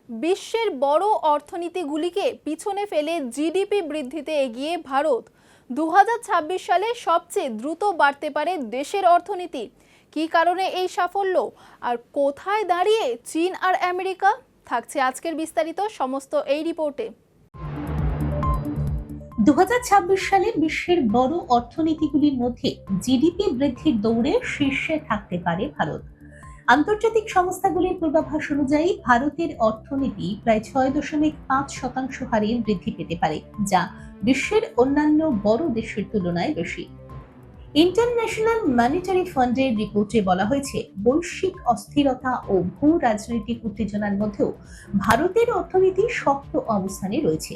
বিশ্বের বড় অর্থনীতিগুলিকে পিছনে ফেলে জিডিপি বৃদ্ধিতে এগিয়ে ভারত। 2026 সালে সবচেয়ে দ্রুত বাড়তে পারে দেশের অর্থনীতি। কী কারণে এই সাফল্য, আর কোথায় দাঁড়িয়ে চীন আর আমেরিকা? থাকছে আজকের বিস্তারিত সমস্ত এই রিপোর্টে। 2026 সালে বিশ্বের বড় অর্থনীতিগুলির মধ্যে জিডিপি বৃদ্ধির দৌড়ে শীর্ষে থাকতে পারে ভারত। আন্তর্জাতিক সংস্থাগুলির পূর্বাভাস অনুযায়ী ভারতের অর্থনীতি প্রায় 6.5% হারে বৃদ্ধি পেতে পারে, যা বিশ্বের অন্যান্য বড় দেশের তুলনায় বেশি। ইন্টারন্যাশনাল মনিটারি ফান্ডের রিপোর্টে বলা হয়েছে, বৈশ্বিক অস্থিরতা ও ভূ রাজনৈতিক উত্তেজনার মধ্যেও ভারতের অর্থনীতি শক্ত অবস্থানে রয়েছে।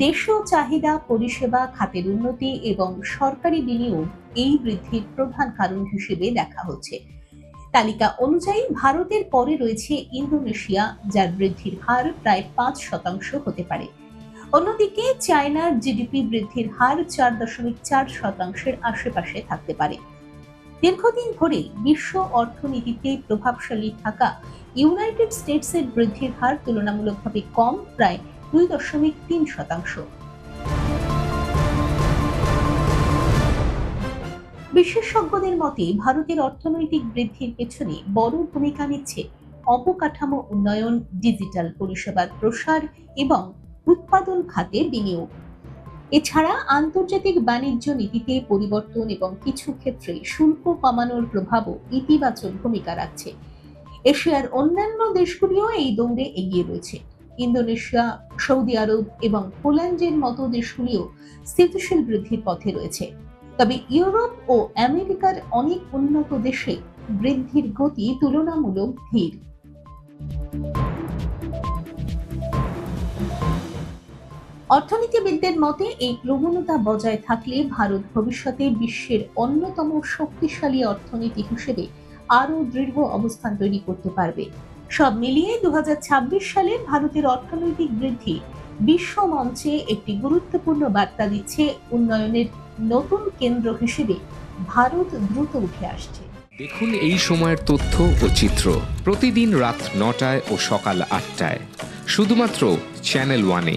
দেশীয় চাহিদা, পরিষেবা খাতের উন্নতি এবং সরকারি বিনিয়োগ এই বৃদ্ধির প্রধান কারণ হিসেবে দেখা হচ্ছে। তালিকা অনুযায়ী ভারতের পরে রয়েছে ইন্দোনেশিয়া, যার বৃদ্ধির হার প্রায় 5% হতে পারে। অন্যদিকে চায়নার জিডিপি বৃদ্ধির হার 4.4%-এর আশেপাশে থাকতে পারে। দীর্ঘদিন ধরে বিশ্ব অর্থনীতিতে প্রভাবশালী থাকা ইউনাইটেড স্টেটসের বৃদ্ধির হার তুলনামূলকভাবে কম, প্রায় 2.3%। বিশেষজ্ঞদের মতে ভারতের অর্থনৈতিক বৃদ্ধির পেছনে বড় ভূমিকা নিচ্ছে অবকাঠামো উন্নয়ন, ডিজিটাল পরিষেবার প্রসার এবং উৎপাদন খাতে বিনিয়োগ। এছাড়া আন্তর্জাতিক বাণিজ্য নীতিতে পরিবর্তন এবং কিছু ক্ষেত্রে শুল্ক কমানোর প্রভাবও ইতিবাচক ভূমিকা রাখছে। এশিয়ার অন্যান্য দেশগুলিও এই দৌড়ে এগিয়ে রয়েছে। ইন্দোনেশিয়া, সৌদি আরব এবং পোল্যান্ডের মতো দেশগুলিও স্থিতিশীল বৃদ্ধির পথে রয়েছে। তবে ইউরোপ ও আমেরিকার অনেক উন্নত দেশে বৃদ্ধির গতি তুলনামূলক ধীর। অর্থনীতিবিদদের মতে এই প্রবণতা বজায় থাকলে ভারত ভবিষ্যতে বিশ্বের অন্যতম শক্তিশালী অর্থনীতি হিসেবে আরও দৃঢ় অবস্থান তৈরি করতে পারবে। সব মিলিয়ে 2026 সালে ভারতের অর্থনৈতিক বৃদ্ধি বিশ্ব মঞ্চে একটি গুরুত্বপূর্ণ বার্তা দিচ্ছে, উন্নয়নের নতুন কেন্দ্র হিসেবে ভারত দ্রুত উঠে আসছে। দেখুন এই সময়ের তথ্য ও চিত্র প্রতিদিন রাত 9টায় ও সকাল 8টায় শুধুমাত্র চ্যানেল ওয়ানে।